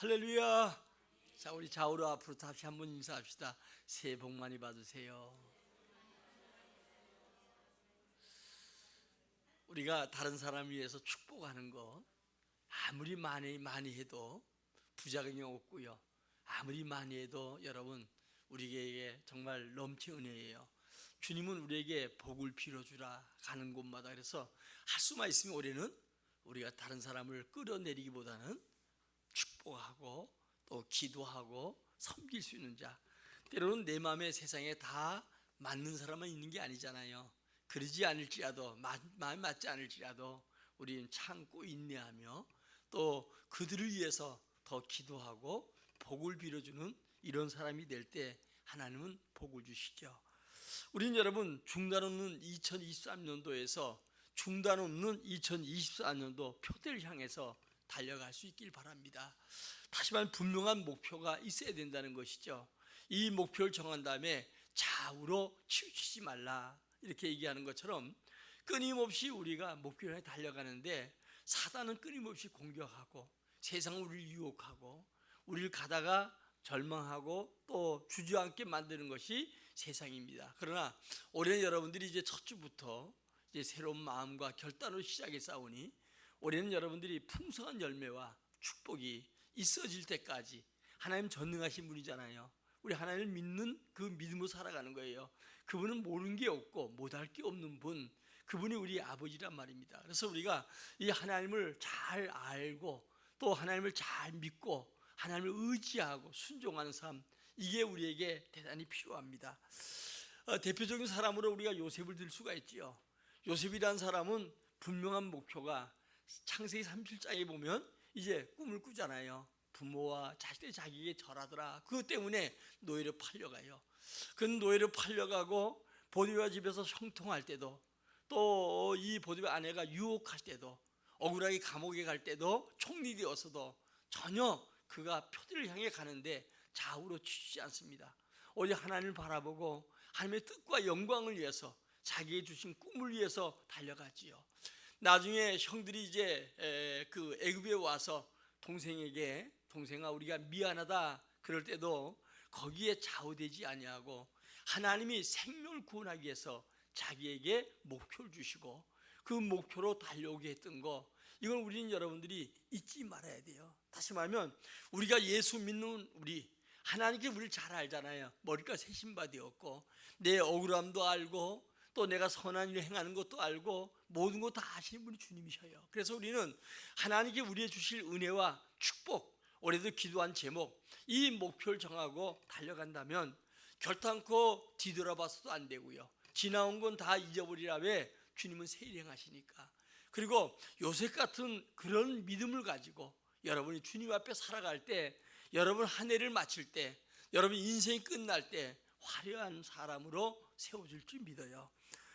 할렐루야. 자, 우리 좌우로 앞으로 다시 한번 인사합시다. 새해 복 많이 받으세요. 우리가 다른 사람 위해서 축복하는 거 아무리 많이 해도 부작용이 없고요. 아무리 많이 해도 여러분 우리에게 정말 넘치는 은혜예요. 주님은 우리에게 복을 빌어주라 가는 곳마다. 그래서 할 수만 있으면 올해는 우리가 다른 사람을 끌어내리기보다는 축복하고 또 기도하고 섬길 수 있는 자. 때로는 내 마음에 세상에 다 맞는 사람만 있는 게 아니잖아요. 그러지 않을지라도, 마음 맞지 않을지라도 우리는 참고 인내하며 또 그들을 위해서 더 기도하고 복을 빌어주는 이런 사람이 될 때 하나님은 복을 주시죠. 우리는 여러분 중단 없는 2023년도에서 중단 없는 2024년도 표대를 향해서 달려갈 수 있길 바랍니다. 다시 말하면 분명한 목표가 있어야 된다는 것이죠. 이 목표를 정한 다음에 좌우로 치우치지 말라 이렇게 얘기하는 것처럼 끊임없이 우리가 목표를 향해 달려가는데 사단은 끊임없이 공격하고 세상은 우리를 유혹하고 우리를 가다가 절망하고 또 주저앉게 만드는 것이 세상입니다. 그러나 올해는 여러분들이 이제 첫 주부터 이제 새로운 마음과 결단으로 시작해 싸우니 올해는 여러분들이 풍성한 열매와 축복이 있어질 때까지 하나님 전능하신 분이잖아요. 우리 하나님을 믿는 그 믿음으로 살아가는 거예요. 그분은 모르는 게 없고 못할 게 없는 분, 그분이 우리 아버지란 말입니다. 그래서 우리가 이 하나님을 잘 알고 또 하나님을 잘 믿고 하나님을 의지하고 순종하는 삶, 이게 우리에게 대단히 필요합니다. 대표적인 사람으로 우리가 요셉을 들 수가 있지요. 요셉이라는 사람은 분명한 목표가 창세기 37장에 보면 이제 꿈을 꾸잖아요. 부모와 자식들이 자기에게 절하더라. 그것 때문에 노예로 팔려가요. 그 노예로 팔려가고 보디발 집에서 형통할 때도 또 이 보디발 아내가 유혹할 때도 억울하게 감옥에 갈 때도 총리되어서도 전혀 그가 표대를 향해 가는데 좌우로 치지 않습니다. 오직 하나님을 바라보고 하나님의 뜻과 영광을 위해서 자기에게 주신 꿈을 위해서 달려가지요. 나중에 형들이 이제 그 애굽에 와서 동생아 우리가 미안하다 그럴 때도 거기에 좌우되지 아니하고 하나님이 생명을 구원하기 위해서 자기에게 목표를 주시고 그 목표로 달려오게 했던 거, 이걸 우리는 여러분들이 잊지 말아야 돼요. 다시 말하면 우리가 예수 믿는 우리 하나님께 우리를 잘 알잖아요. 머리가 새신바 되었고 내 억울함도 알고 또 내가 선한 일을 행하는 것도 알고 모든 것 다 아시는 분이 주님이셔요. 그래서 우리는 하나님께 우리의 주실 은혜와 축복, 올해도 기도한 제목, 이 목표를 정하고 달려간다면 결단코 뒤돌아봐서도 안 되고요. 지나온 건 다 잊어버리라. 왜? 주님은 새 일 행하시니까. 그리고 요셉 같은 그런 믿음을 가지고 여러분이 주님 앞에 살아갈 때, 여러분 한 해를 마칠 때, 여러분 인생이 끝날 때 화려한 사람으로 세워질 줄 믿어요.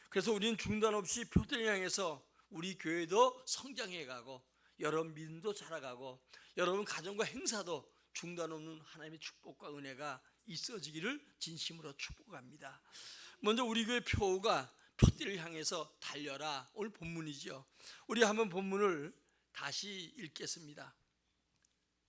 그래서 우리는 중단 없이 표대를 향해서 우리 교회도 성장해가고 여러분 믿음도 자라가고 여러분 가정과 행사도 중단 없는 하나님의 축복과 은혜가 있어지기를 진심으로 축복합니다. 먼저 우리 교회 표가 표대를 향해서 달려라, 오늘 본문이죠. 우리 한번 본문을 다시 읽겠습니다.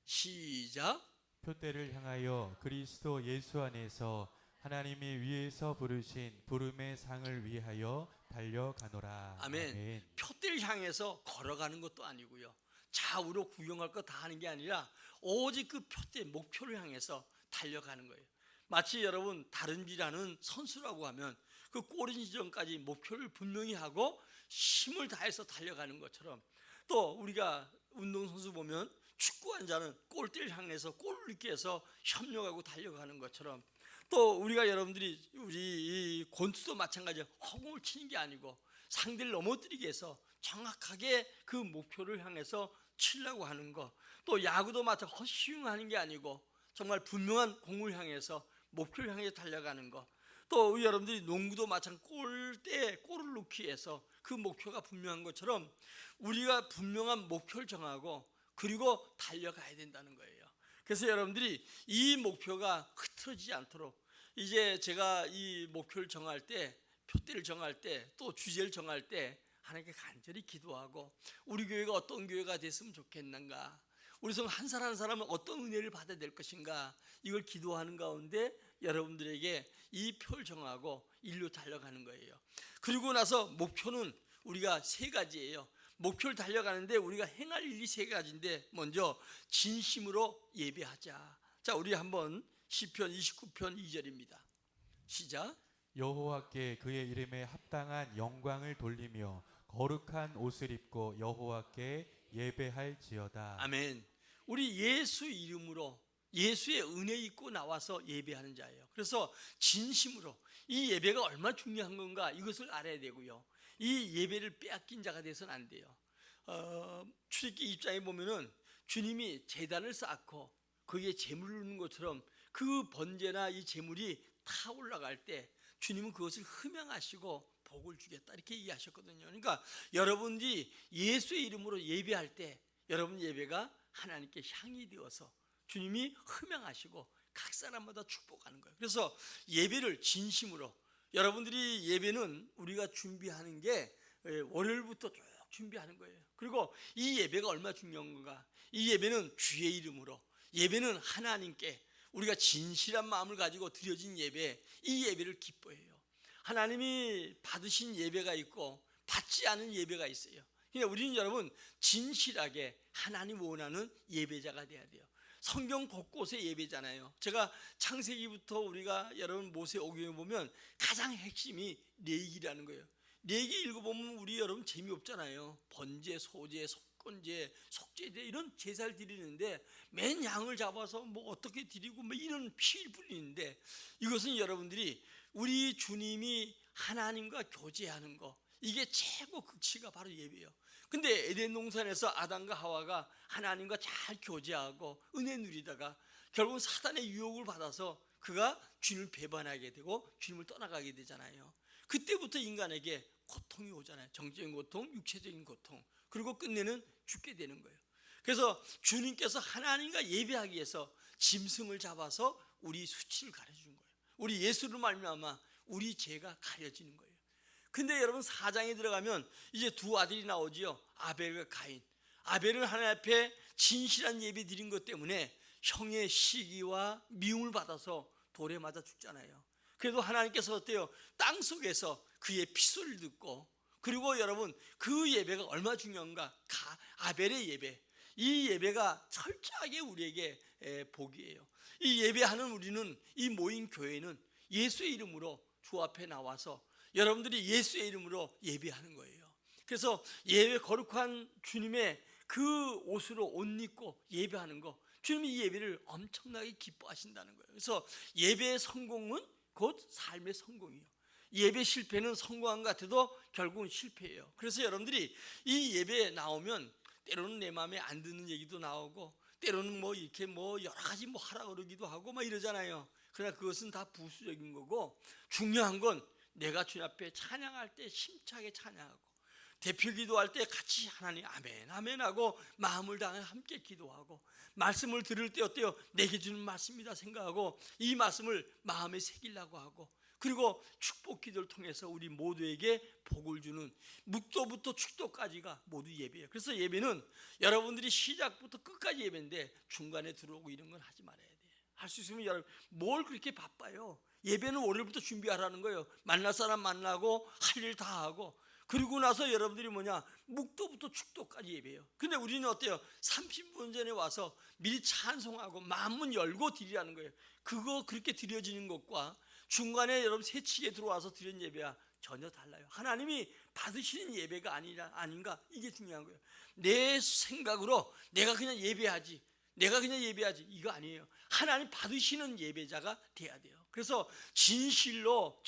시작. 표대를 향하여 그리스도 예수 안에서 하나님이 위에서 부르신 부름의 상을 위하여 달려가노라. 아멘. 아멘. 표대를 향해서 걸어가는 것도 아니고요, 좌우로 구경할 거 다 하는 게 아니라 오직 그 표대 목표를 향해서 달려가는 거예요. 마치 여러분 다른지라는 선수라고 하면 그 골 지점까지 목표를 분명히 하고 힘을 다해서 달려가는 것처럼, 또 우리가 운동선수 보면 축구한 자는 골대를 향해서 골을 넣기 위해서 협력하고 달려가는 것처럼, 또 우리가 여러분들이 우리 권투도 마찬가지예요. 허공을 치는 게 아니고 상대를 넘어뜨리기 위해서 정확하게 그 목표를 향해서 치려고 하는 것, 또 야구도 마찬가지로 허쉬웅하는 게 아니고 정말 분명한 공을 향해서 목표를 향해 달려가는 것, 또 여러분들이 농구도 마찬가지로 골대에 골을 넣기 위해서 그 목표가 분명한 것처럼 우리가 분명한 목표를 정하고 그리고 달려가야 된다는 거예요. 그래서 여러분들이 이 목표가 흐트러지지 않도록, 이제 제가 이 목표를 정할 때, 표대를 정할 때, 또 주제를 정할 때 하나님께 간절히 기도하고 우리 교회가 어떤 교회가 됐으면 좋겠는가, 우리 성 한 사람 한 사람은 어떤 은혜를 받아야 될 것인가, 이걸 기도하는 가운데 여러분들에게 이 표를 정하고 일로 달려가는 거예요. 그리고 나서 목표는 우리가 세 가지예요. 목표를 달려가는데 우리가 행할 일이 세 가지인데, 먼저 진심으로 예배하자. 자, 우리 한번 시편 29편 2절입니다. 시작. 여호와께 그의 이름에 합당한 영광을 돌리며 거룩한 옷을 입고 여호와께 예배할지어다. 아멘. 우리 예수 이름으로 예수의 은혜 입고 나와서 예배하는 자예요. 그래서 진심으로 이 예배가 얼마나 중요한 건가, 이것을 알아야 되고요. 이 예배를 빼앗긴 자가 돼서는 안 돼요. 출애굽기 2장에 보면은 주님이 제단을 쌓고 거기에 제물을 넣는 것처럼 그 번제나 이 제물이 타 올라갈 때 주님은 그것을 흠양하시고 복을 주겠다, 이렇게 얘기하셨거든요. 그러니까 여러분들이 예수의 이름으로 예배할 때 여러분 예배가 하나님께 향이 되어서 주님이 흠양하시고 각 사람마다 축복하는 거예요. 그래서 예배를 진심으로, 여러분들이 예배는 우리가 준비하는 게 월요일부터 쭉 준비하는 거예요. 그리고 이 예배가 얼마나 중요한 건가, 이 예배는 주의 이름으로, 예배는 하나님께 우리가 진실한 마음을 가지고 드려진 예배, 이 예배를 기뻐해요. 하나님이 받으신 예배가 있고 받지 않은 예배가 있어요. 그러니까 우리는 여러분 진실하게 하나님 원하는 예배자가 돼야 돼요. 성경 곳곳에 예배잖아요. 제가 창세기부터 우리가 여러분 모세오경에 보면 가장 핵심이 레위기라는 거예요. 레위기 읽어보면 우리 여러분 재미없잖아요. 번제, 소제, 속건제, 속죄제 이런 제사를 드리는데 맨 양을 잡아서 뭐 어떻게 드리고 뭐 이런 피를 뿌리는데, 이것은 여러분들이 우리 주님이 하나님과 교제하는 거, 이게 최고 극치가 바로 예배예요. 근데 에덴 동산에서 아담과 하와가 하나님과 잘 교제하고 은혜 누리다가 결국 사단의 유혹을 받아서 그가 주님을 배반하게 되고 주님을 떠나가게 되잖아요. 그때부터 인간에게 고통이 오잖아요. 정적인 고통, 육체적인 고통, 그리고 끝내는 죽게 되는 거예요. 그래서 주님께서 하나님과 예배하기 위해서 짐승을 잡아서 우리 수치를 가려주는 거예요. 우리 예수를 말미암아 우리 죄가 가려지는 거예요. 근데 여러분 4장에 들어가면 이제 두 아들이 나오지요. 아벨과 가인. 아벨은 하나님 앞에 진실한 예배 드린 것 때문에 형의 시기와 미움을 받아서 돌에 맞아 죽잖아요. 그래도 하나님께서 어때요? 땅 속에서 그의 피소리를 듣고, 그리고 여러분 그 예배가 얼마나 중요한가, 아벨의 예배, 이 예배가 철저하게 우리에게 복이에요. 이 예배하는 우리는, 이 모인 교회는 예수의 이름으로 주 앞에 나와서 여러분들이 예수의 이름으로 예배하는 거예요. 그래서 예배, 거룩한 주님의 그 옷으로 옷 입고 예배하는 거, 주님이 이 예배를 엄청나게 기뻐하신다는 거예요. 그래서 예배의 성공은 곧 삶의 성공이에요. 예배 실패는 성공한 것 같아도 결국은 실패예요. 그래서 여러분들이 이 예배에 나오면 때로는 내 마음에 안 드는 얘기도 나오고, 때로는 뭐 이렇게 뭐 여러 가지 뭐 하라 그러기도 하고 막 이러잖아요. 그러나 그것은 다 부수적인 거고, 중요한 건 내가 주님 앞에 찬양할 때 힘차게 찬양하고, 대표 기도할 때 같이 하나님 아멘 아멘 하고 마음을 다해 함께 기도하고, 말씀을 들을 때 어때요? 내게 주는 말씀이다 생각하고 이 말씀을 마음에 새기려고 하고, 그리고 축복 기도를 통해서 우리 모두에게 복을 주는 묵도부터 축도까지가 모두 예배예요. 그래서 예배는 여러분들이 시작부터 끝까지 예배인데 중간에 들어오고 이런 건 하지 말아야 돼. 할 수 있으면 여러분 뭘 그렇게 바빠요? 예배는 월요일부터 준비하라는 거예요. 만날 사람 만나고 할 일 다 하고, 그리고 나서 여러분들이 뭐냐, 묵도부터 축도까지 예배해요. 근데 우리는 어때요? 30분 전에 와서 미리 찬송하고 마음문 열고 드리라는 거예요. 그거 그렇게 드려지는 것과 중간에 여러분 새치게 들어와서 드린 예배야 전혀 달라요. 하나님이 받으시는 예배가 아닌가, 이게 중요한 거예요. 내 생각으로 내가 그냥 예배하지, 이거 아니에요. 하나님 받으시는 예배자가 돼야 돼요. 그래서 진심으로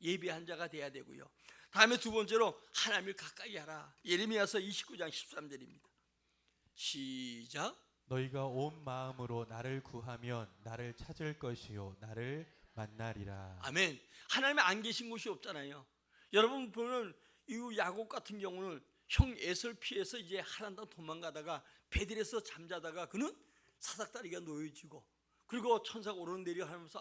예배한 자가 돼야 되고요. 다음에 두 번째로 하나님을 가까이 하라. 예레미야서 29장 13절입니다. 시작. 너희가 온 마음으로 나를 구하면 나를 찾을 것이요 나를 만나리라. 아멘. 하나님이 안 계신 곳이 없잖아요. 여러분 보면 이 야곱 같은 경우는 형 에서를 피해서 이제 하란 땅 도망가다가 베들에서 잠자다가 그는 사닥다리가 놓여지고, 그리고 천사가 오르내려 하면서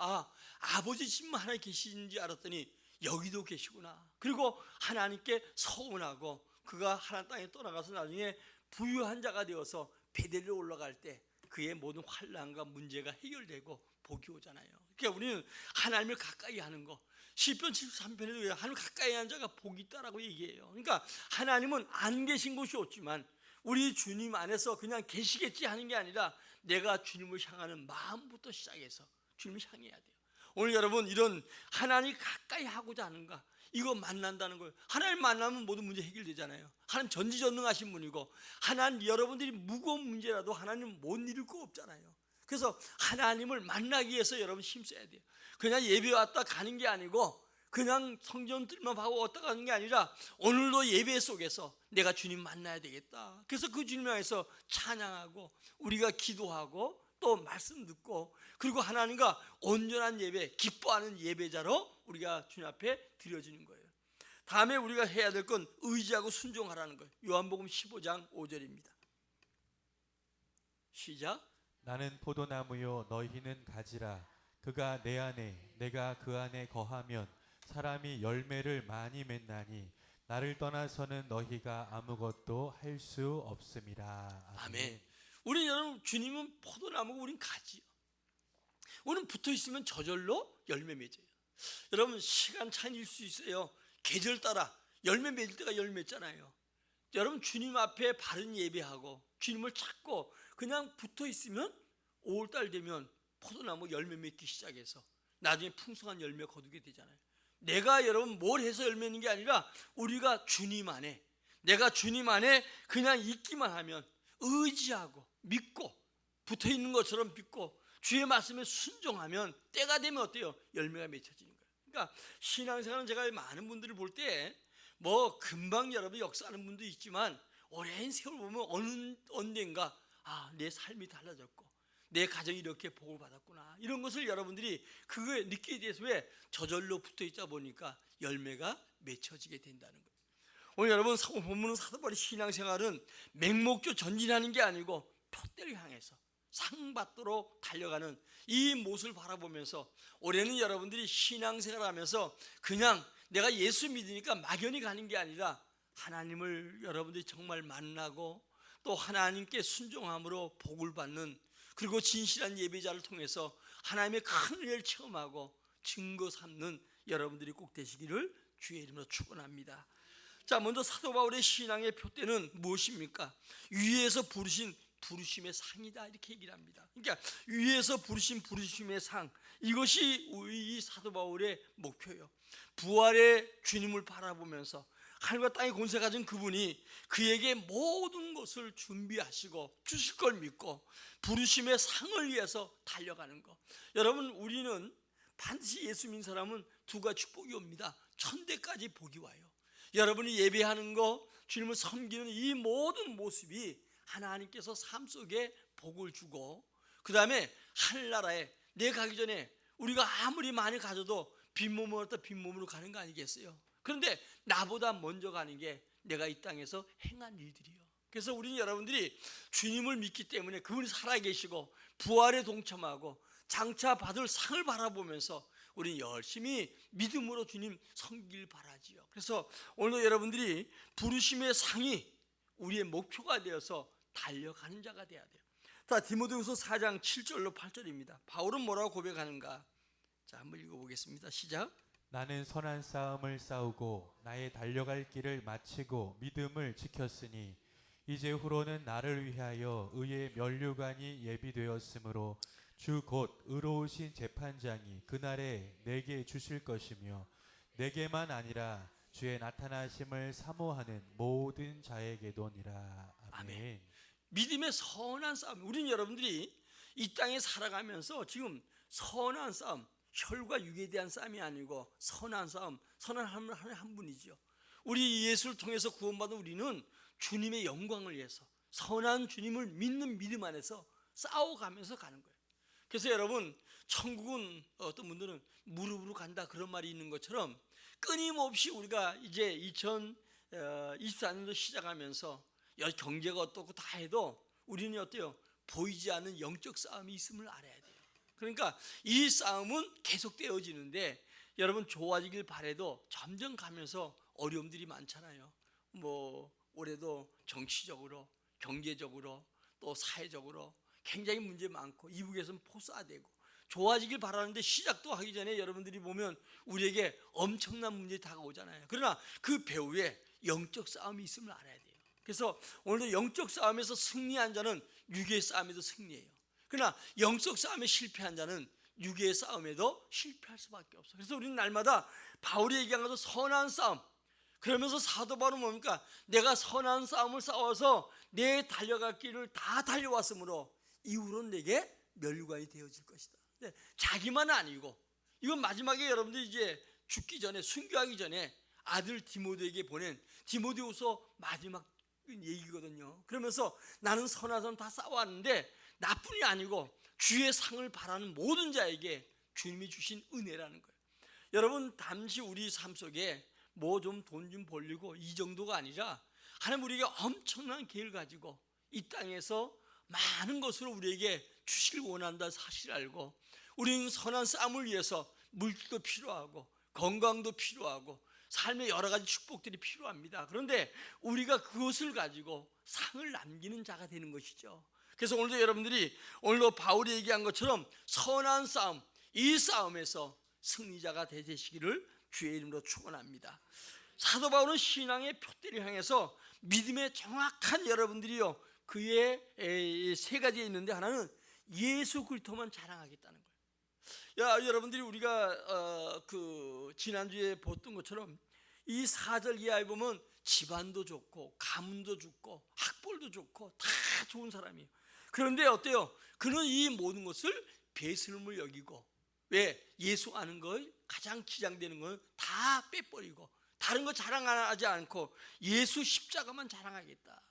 아버지 집만 하나님 계시는지 알았더니 여기도 계시구나. 그리고 하나님께 서운하고 그가 하나님 땅에 떠나가서 나중에 부유한 자가 되어서 베델로 올라갈 때 그의 모든 환난과 문제가 해결되고 복이 오잖아요. 그러니까 우리는 하나님을 가까이 하는 거, 시편 73편에도 하나님 가까이 하는 자가 복이 있다라고 얘기해요. 그러니까 하나님은 안 계신 곳이 없지만 우리 주님 안에서 그냥 계시겠지 하는 게 아니라 내가 주님을 향하는 마음부터 시작해서 주님을 향해야 돼요. 오늘 여러분 이런 하나님 가까이 하고자 하는가, 이거 만난다는 거예요. 하나님 만나면 모든 문제 해결되잖아요. 하나님 전지전능하신 분이고 하나님 여러분들이 무거운 문제라도 하나님 못 이룰 거 없잖아요. 그래서 하나님을 만나기 위해서 여러분 힘써야 돼요. 그냥 예배 왔다 가는 게 아니고 그냥 성전 들만 하고 왔다 가는 게 아니라 오늘도 예배 속에서 내가 주님 만나야 되겠다. 그래서 그 주님 향해서 찬양하고 우리가 기도하고 또 말씀 듣고 그리고 하나님과 온전한 예배, 기뻐하는 예배자로 우리가 주님 앞에 드려지는 거예요. 다음에 우리가 해야 될 건 의지하고 순종하라는 거예요. 요한복음 15장 5절입니다. 시작. 나는 포도나무요 너희는 가지라. 그가 내 안에 내가 그 안에 거하면 사람이 열매를 많이 맺나니 나를 떠나서는 너희가 아무것도 할 수 없음이라. 아멘. 우리 여러분 주님은 포도나무고 우린 가지요. 우리는 붙어 있으면 저절로 열매 맺어요. 여러분 시간 차이일 수 있어요. 계절 따라 열매 맺을 때가 열매 맺잖아요. 여러분 주님 앞에 바른 예배하고 주님을 찾고 그냥 붙어 있으면 5월달 되면 포도나무 열매 맺기 시작해서 나중에 풍성한 열매 거두게 되잖아요. 내가 여러분 뭘 해서 열매 맺는 게 아니라 우리가 주님 안에, 내가 주님 안에 그냥 있기만 하면 의지하고 믿고 붙어 있는 것처럼 믿고 주의 말씀에 순종하면 때가 되면 어때요? 열매가 맺혀지는 거예요. 그러니까 신앙생활은 제가 많은 분들을 볼 때 뭐 금방 여러분 역사하는 분도 있지만 오랜 세월 보면 어느 언젠가 내 삶이 달라졌고 내 가정이 이렇게 복을 받았구나, 이런 것을 여러분들이 그거에 느끼게 돼서 왜 저절로 붙어 있다 보니까 열매가 맺혀지게 된다는 거예요. 오늘 여러분 본문은 사도 바울의 신앙생활은 맹목조 전진하는 게 아니고 표대를 향해서 상 받도록 달려가는 이 모습을 바라보면서 올해는 여러분들이 신앙생활하면서 그냥 내가 예수 믿으니까 막연히 가는 게 아니라 하나님을 여러분들이 정말 만나고 또 하나님께 순종함으로 복을 받는, 그리고 진실한 예배자를 통해서 하나님의 큰 은혜를 체험하고 증거 삼는 여러분들이 꼭 되시기를 주의 이름으로 축원합니다. 자, 먼저 사도 바울의 신앙의 표대는 무엇입니까? 위에서 부르신 부르심의 상이다, 이렇게 얘기를 합니다. 그러니까 위에서 부르신 부르심의 상, 이것이 이 사도 바울의 목표예요. 부활의 주님을 바라보면서 하늘과 땅의 권세 가진 그분이 그에게 모든 것을 준비하시고 주실 걸 믿고 부르심의 상을 위해서 달려가는 것. 여러분 우리는 반드시 예수 믿는 사람은 두 가지 축복이 옵니다. 천대까지 복이 와요. 여러분이 예배하는 거, 주님을 섬기는 이 모든 모습이 하나님께서 삶 속에 복을 주고, 그 다음에 하늘나라에 내 가기 전에 우리가 아무리 많이 가져도 빈몸으로 빈몸으로 가는 거 아니겠어요? 그런데 나보다 먼저 가는 게 내가 이 땅에서 행한 일들이요. 그래서 우리는 여러분들이 주님을 믿기 때문에 그분이 살아계시고 부활에 동참하고 장차 받을 상을 바라보면서 우리는 열심히 믿음으로 주님 섬기길 바라지요. 그래서 오늘 여러분들이 부르심의 상이 우리의 목표가 되어서 달려가는 자가 돼야 돼요. 자, 디모데후서 4장 7절로 8절입니다. 바울은 뭐라고 고백하는가? 자, 한번 읽어보겠습니다. 시작. 나는 선한 싸움을 싸우고 나의 달려갈 길을 마치고 믿음을 지켰으니 이제 후로는 나를 위하여 의의 면류관이 예비되었으므로 주 곧 의로우신 재판장이 그날에 내게 주실 것이며 내게만 아니라 주의 나타나심을 사모하는 모든 자에게도니라. 아멘. 믿음의 선한 싸움. 우리는 여러분들이 이 땅에 살아가면서 지금 선한 싸움, 혈과 육에 대한 싸움이 아니고 선한 싸움, 선한 한 분이죠. 우리 예수를 통해서 구원받은 우리는 주님의 영광을 위해서 선한 주님을 믿는 믿음 안에서 싸워가면서 가는 거예요. 그래서 여러분 천국은 어떤 분들은 무릎으로 간다 그런 말이 있는 것처럼 끊임없이 우리가 이제 2024년도 시작하면서 경제가 어떻고 다 해도 우리는 어때요? 보이지 않는 영적 싸움이 있음을 알아야 돼요. 그러니까 이 싸움은 계속되어지는데 여러분 좋아지길 바라도 점점 가면서 어려움들이 많잖아요. 뭐 올해도 정치적으로, 경제적으로, 또 사회적으로 굉장히 문제 많고 이북에서는 포사되고 좋아지길 바라는데 시작도 하기 전에 여러분들이 보면 우리에게 엄청난 문제 다가오잖아요. 그러나 그 배후에 영적 싸움이 있음을 알아야 돼요. 그래서 오늘도 영적 싸움에서 승리한 자는 육의 싸움에도 승리해요. 그러나 영적 싸움에 실패한 자는 육의 싸움에도 실패할 수밖에 없어요. 그래서 우리는 날마다 바울이 얘기한 것도 선한 싸움, 그러면서 사도 바울은 뭡니까? 내가 선한 싸움을 싸워서 내 달려갈 길을 다 달려왔으므로 이후로는 내게 멸류관이 되어질 것이다. 자기만은 아니고, 이건 마지막에 여러분들이 이제 죽기 전에, 순교하기 전에 아들 디모데에게 보낸 디모데후서 마지막 얘기거든요. 그러면서 나는 선한 싸움 다 싸워왔는데 나뿐이 아니고 주의 상을 바라는 모든 자에게 주님이 주신 은혜라는 거예요. 여러분, 잠시 우리 삶 속에 뭐 좀 돈 좀 벌리고 이 정도가 아니라 하나님 우리에게 엄청난 계획을 가지고 이 땅에서 많은 것으로 우리에게 주시길 원한다는 사실을 알고, 우리는 선한 싸움을 위해서 물질도 필요하고 건강도 필요하고 삶의 여러 가지 축복들이 필요합니다. 그런데 우리가 그것을 가지고 상을 남기는 자가 되는 것이죠. 그래서 오늘도 여러분들이 오늘도 바울이 얘기한 것처럼 선한 싸움, 이 싸움에서 승리자가 되시기를 주의 이름으로 축원합니다. 사도 바울은 신앙의 표대를 향해서 믿음의 정확한 여러분들이요, 그의 세 가지에 있는데 하나는 예수 그리스도만 자랑하겠다는 거예요. 여러분들이 우리가 지난주에 봤던 것처럼 이 4절 이하에 보면 집안도 좋고 가문도 좋고 학벌도 좋고 다 좋은 사람이에요. 그런데 어때요? 그는 이 모든 것을 배설물 여기고, 왜? 예수 아는 걸 가장 지장되는 건 다 빼버리고 다른 거 자랑하지 않고 예수 십자가만 자랑하겠다.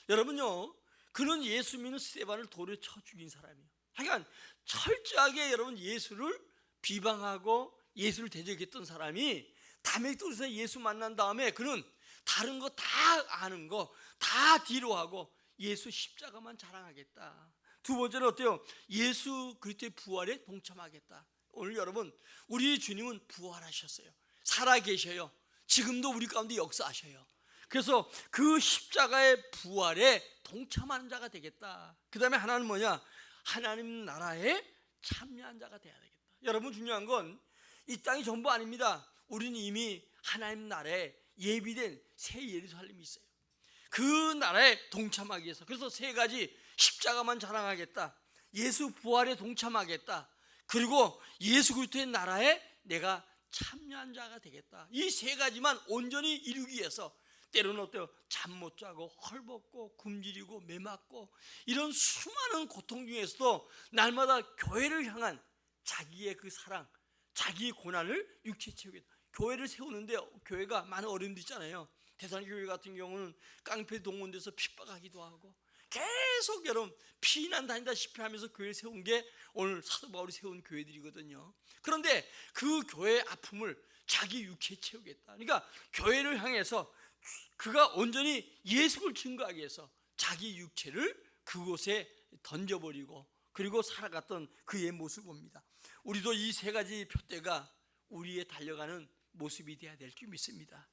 여러분요, 그는 예수 믿는 스데반을 돌에 쳐 죽인 사람이에요. 하여간 철저하게 여러분 예수를 비방하고 예수를 대적했던 사람이 다메섹도에서 예수 만난 다음에 그는 다른 거 다 아는 거 다 뒤로 하고 예수 십자가만 자랑하겠다. 두 번째는 어때요? 예수 그리스도의 부활에 동참하겠다. 오늘 여러분, 우리 주님은 부활하셨어요. 살아계셔요. 지금도 우리 가운데 역사하셔요. 그래서 그 십자가의 부활에 동참하는 자가 되겠다. 그 다음에 하나는 뭐냐? 하나님 나라에 참여한 자가 되어야 되겠다. 여러분, 중요한 건 이 땅이 전부 아닙니다. 우리는 이미 하나님 나라에 예비된 새 예루살렘이 있어요. 그 나라에 동참하기 위해서, 그래서 세 가지, 십자가만 자랑하겠다, 예수 부활에 동참하겠다, 그리고 예수 그리스도의 나라에 내가 참여한 자가 되겠다. 이 세 가지만 온전히 이루기 위해서 때로는 어때요? 잠 못 자고 헐벗고 굶주리고 매맞고 이런 수많은 고통 중에서도 날마다 교회를 향한 자기의 그 사랑, 자기의 고난을 육체 채우겠다. 교회를 세우는데 교회가 많은 어려움도 있잖아요. 대산교회 같은 경우는 깡패 동원돼서 핍박하기도 하고 계속 여러분 피난 다닌다시피 하면서 교회를 세운 게 오늘 사도 바울이 세운 교회들이거든요. 그런데 그 교회의 아픔을 자기 육체에 채우겠다. 그러니까 교회를 향해서 그가 온전히 예수를 증거하기 위해서 자기 육체를 그곳에 던져버리고 그리고 살아갔던 그의 모습을 봅니다. 우리도 이 세 가지 표대가 우리의 달려가는 모습이 되어야 될 줄 믿습니다.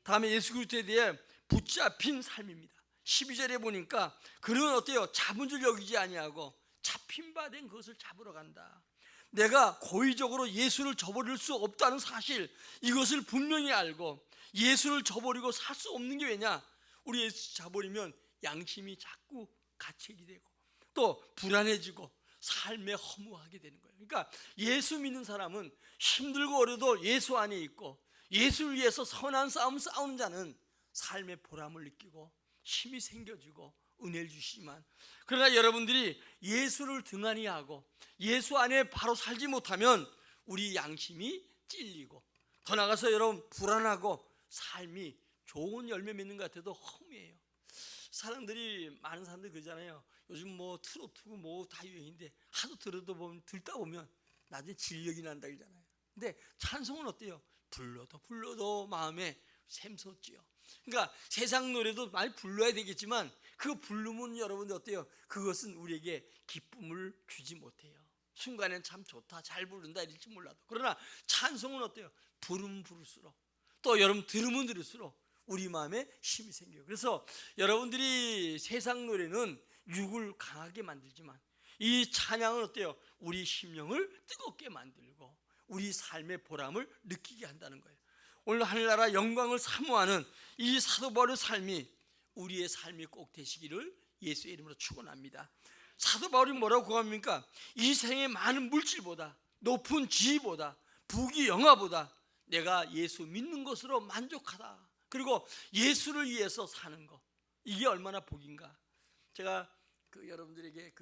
다음에 예수 그리스도에 대해 붙잡힌 삶입니다. 12절에 보니까 그는 어때요? 잡은 줄 여기지 아니하고 잡힌 바 된 것을 잡으러 간다. 내가 고의적으로 예수를 저버릴 수 없다는 사실, 이것을 분명히 알고 예수를 저버리고 살 수 없는 게 왜냐? 우리 예수 저버리면 양심이 자꾸 가책이 되고 또 불안해지고 삶에 허무하게 되는 거예요. 그러니까 예수 믿는 사람은 힘들고 어려도 예수 안에 있고 예수를 위해서 선한 싸움 싸우는 자는 삶의 보람을 느끼고 힘이 생겨지고 은혜를 주시지만, 그러나 여러분들이 예수를 등한히 하고 예수 안에 바로 살지 못하면 우리 양심이 찔리고 더 나아가서 여러분 불안하고 삶이 좋은 열매 맺는 것 같아도 허무해요. 사람들이, 많은 사람들이 그러잖아요. 요즘 뭐 트로트고 뭐 다 유행인데 하도 듣다 보면 나중에 진력이 난다 그러잖아요. 근데 찬송은 어때요? 불러도 마음에 샘솟지요. 그러니까 세상 노래도 많이 불러야 되겠지만 그 부르면 여러분들 어때요? 그것은 우리에게 기쁨을 주지 못해요. 순간엔 참 좋다, 잘 부른다 이럴지 몰라도. 그러나 찬송은 어때요? 부르면 부를수록 또 여러분 들으면 들을수록 우리 마음에 힘이 생겨요. 그래서 여러분들이 세상 노래는 육을 강하게 만들지만 이 찬양은 어때요? 우리 심령을 뜨겁게 만들고 우리 삶의 보람을 느끼게 한다는 거예요. 오늘 하늘나라 영광을 사모하는 이 사도 바울의 삶이 우리의 삶이 꼭 되시기를 예수의 이름으로 축원합니다. 사도 바울이 뭐라고 고합니까? 이 생의 많은 물질보다, 높은 지위보다, 부귀 영화보다 내가 예수 믿는 것으로 만족하다. 그리고 예수를 위해서 사는 것, 이게 얼마나 복인가. 제가 여러분들에게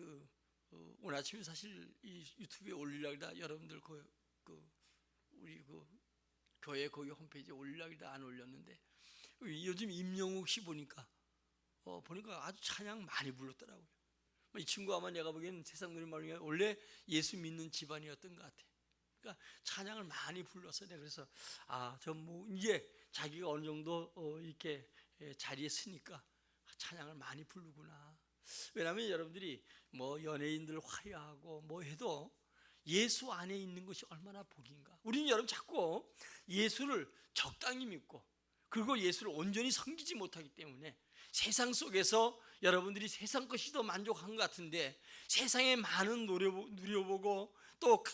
오늘 아침에 사실 이 유튜브에 올리려고 다 여러분들 우리 교회 거기 홈페이지에 올리려고 다 안 올렸는데 요즘 임영욱 씨 보니까 아주 찬양 많이 불렀더라고요. 이 친구 아마 내가 보기에는 세상 노래말 중에 원래 예수 믿는 집안이었던 것 같아. 그러니까 찬양을 많이 불러서 내가 그래서 이제 자기가 어느 정도 이렇게 자리에 서니까 찬양을 많이 부르구나. 왜냐하면 여러분들이 뭐 연예인들 화려하고 뭐 해도 예수 안에 있는 것이 얼마나 복인가. 우리는 여러분 자꾸 예수를 적당히 믿고 그리고 예수를 온전히 섬기지 못하기 때문에 세상 속에서 여러분들이 세상 것이 더 만족한 것 같은데 세상에 많은 누려보고 또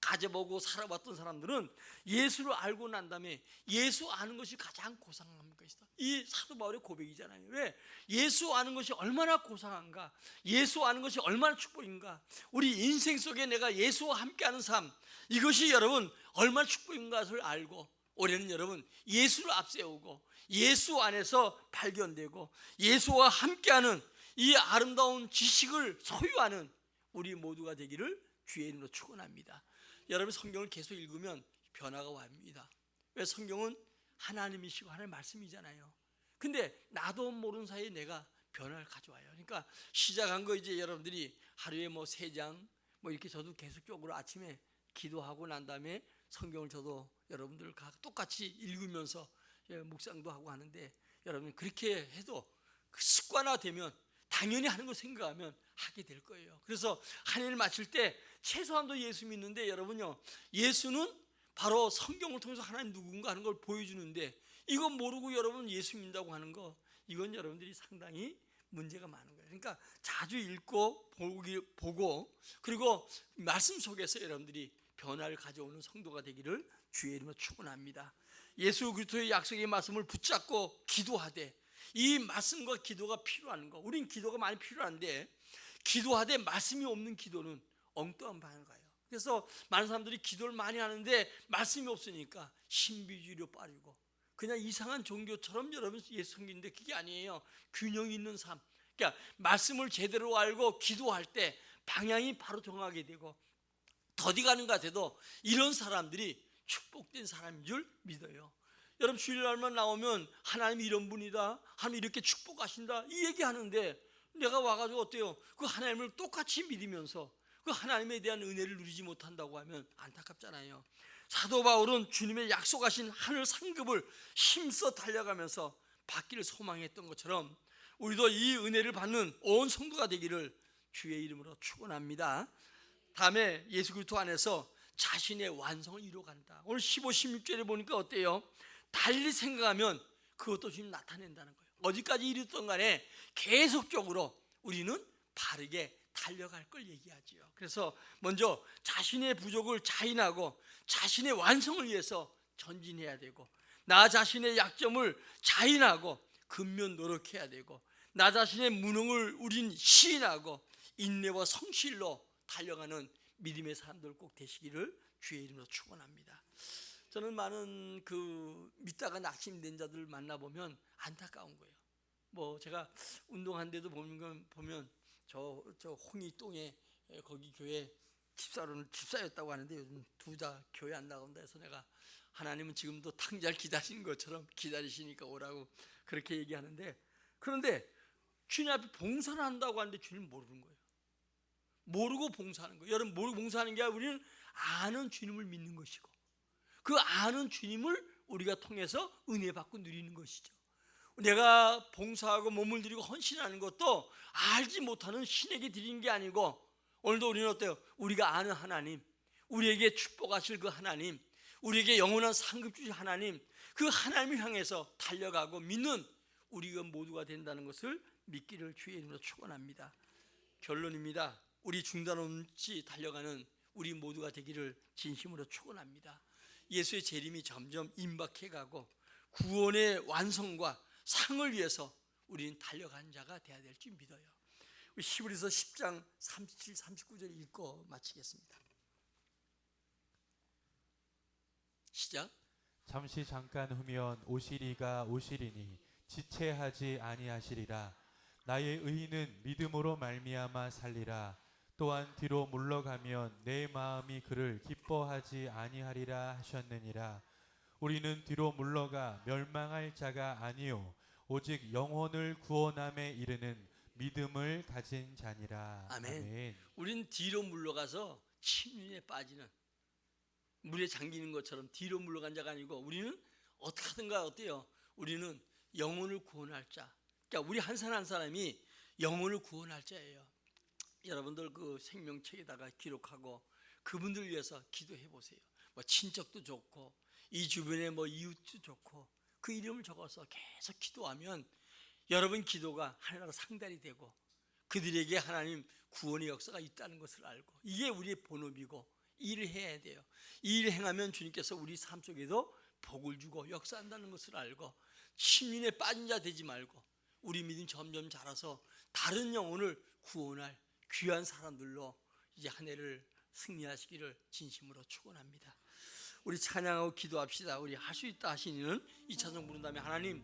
가져보고 살아봤던 사람들은 예수를 알고 난 다음에 예수 아는 것이 가장 고상한 것이다. 이 사도 바울의 고백이잖아요. 왜? 예수 아는 것이 얼마나 고상한가, 예수 아는 것이 얼마나 축복인가, 우리 인생 속에 내가 예수와 함께하는 삶, 이것이 여러분 얼마나 축복인 것을 알고 올해는 여러분 예수를 앞세우고 예수 안에서 발견되고 예수와 함께하는 이 아름다운 지식을 소유하는 우리 모두가 되기를 주의 이름으로 축원합니다. 여러분 성경을 계속 읽으면 변화가 옵니다. 왜? 성경은 하나님이시고 하나님의 말씀이잖아요. 근데 나도 모르는 사이에 내가 변화를 가져와요. 그러니까 시작한 거 이제 여러분들이 하루에 뭐 3장 뭐 이렇게 저도 계속적으로 아침에 기도하고 난 다음에 성경을 저도 여러분들 똑같이 읽으면서 묵상도 하고 하는데 여러분 그렇게 해도 그 습관화되면 당연히 하는 걸 생각하면 하게 될 거예요. 그래서 한 해를 마칠 때 최소한도 예수 믿는데 여러분요, 예수는 바로 성경을 통해서 하나님 누군가 하는 걸 보여주는데 이거 모르고 여러분 예수 믿는다고 하는 거, 이건 여러분들이 상당히 문제가 많은 거예요. 그러니까 자주 읽고 보고 그리고 말씀 속에서 여러분들이 변화를 가져오는 성도가 되기를 주의 이름으로 축원합니다. 예수 그리스도의 약속의 말씀을 붙잡고 기도하되, 이 말씀과 기도가 필요한 거, 우린 기도가 많이 필요한데 기도하되 말씀이 없는 기도는 엉뚱한 방향을 가요. 그래서 많은 사람들이 기도를 많이 하는데 말씀이 없으니까 신비주의로 빠지고 그냥 이상한 종교처럼 여러분 예수 섬기는데 그게 아니에요. 균형 있는 삶, 그러니까 말씀을 제대로 알고 기도할 때 방향이 바로 정하게 되고 더디 가는 것 같아도 이런 사람들이 축복된 사람인 줄 믿어요. 여러분 주일날만 나오면 하나님이 이런 분이다, 하나님 이렇게 축복하신다 이 얘기하는데 내가 와가지고 어때요? 그 하나님을 똑같이 믿으면서 그 하나님에 대한 은혜를 누리지 못한다고 하면 안타깝잖아요. 사도 바울은 주님의 약속하신 하늘 상급을 힘써 달려가면서 받기를 소망했던 것처럼 우리도 이 은혜를 받는 온 성도가 되기를 주의 이름으로 축원합니다. 다음에 예수 그리스도 안에서 자신의 완성을 이루어간다. 오늘 15, 16절에 보니까 어때요? 달리 생각하면 그것도 주님 나타낸다는 거예요. 어디까지 이르던 간에 계속적으로 우리는 바르게 달려갈 걸 얘기하지요. 그래서 먼저 자신의 부족을 자인하고 자신의 완성을 위해서 전진해야 되고, 나 자신의 약점을 자인하고 근면 노력해야 되고, 나 자신의 무능을 우린 시인하고 인내와 성실로 달려가는 믿음의 사람들 꼭 되시기를 주의 이름으로 축원합니다. 저는 많은 믿다가 낙심된 자들 만나보면 안타까운 거예요. 뭐 제가 운동한 데도 보면 저 홍이동에 거기 교회 집사였다고 하는데 요즘 둘 다 교회 안 나간다 해서 내가 하나님은 지금도 탕자를 기다리는 것처럼 기다리시니까 오라고 그렇게 얘기하는데, 그런데 주님 앞에 봉사를 한다고 하는데 주님 모르는 거예요. 모르고 봉사하는 거예요. 여러분 모르고 봉사하는 게 아니라 우리는 아는 주님을 믿는 것이고 그 아는 주님을 우리가 통해서 은혜 받고 누리는 것이죠. 내가 봉사하고 몸을 들이고 헌신하는 것도 알지 못하는 신에게 드리는 게 아니고, 오늘도 우리는 어때요? 우리가 아는 하나님, 우리에게 축복하실 그 하나님, 우리에게 영원한 상급 주실 하나님, 그 하나님을 향해서 달려가고 믿는 우리가 모두가 된다는 것을 믿기를 주의 이름으로 축원합니다. 결론입니다. 우리 중단 없이 달려가는 우리 모두가 되기를 진심으로 축원합니다. 예수의 재림이 점점 임박해가고 구원의 완성과 상을 위해서 우리는 달려가는 자가 되어야 될 줄 믿어요. 우리 히브리서 10장 37, 39절 읽고 마치겠습니다. 시작. 잠시 잠깐 후면 오시리가 오시리니 지체하지 아니하시리라. 나의 의인은 믿음으로 말미암아 살리라. 또한 뒤로 물러가면 내 마음이 그를 기뻐하지 아니하리라 하셨느니라. 우리는 뒤로 물러가 멸망할 자가 아니요 오직 영혼을 구원함에 이르는 믿음을 가진 자니라. 아멘. 우리는 뒤로 물러가서 침륜에 빠지는, 물에 잠기는 것처럼 뒤로 물러간 자가 아니고 우리는 어떻게 하든가 어때요? 우리는 영혼을 구원할 자. 그러니까 우리 한 사람 한 사람이 영혼을 구원할 자예요. 여러분들 그 생명책에다가 기록하고 그분들 위해서 기도해 보세요. 뭐 친척도 좋고 이 주변에 뭐 이웃도 좋고 그 이름을 적어서 계속 기도하면 여러분 기도가 하나님과 상달이 되고 그들에게 하나님 구원의 역사가 있다는 것을 알고, 이게 우리의 본업이고 이 일을 해야 돼요. 이 일을 행하면 주님께서 우리 삶 속에도 복을 주고 역사한다는 것을 알고 침륜에 빠진 자 되지 말고 우리 믿음 점점 자라서 다른 영혼을 구원할 귀한 사람들로 이제 한 해를 승리하시기를 진심으로 축원합니다. 우리 찬양하고 기도합시다. 우리 할 수 있다 하시는 이 찬송 부른 다음에 하나님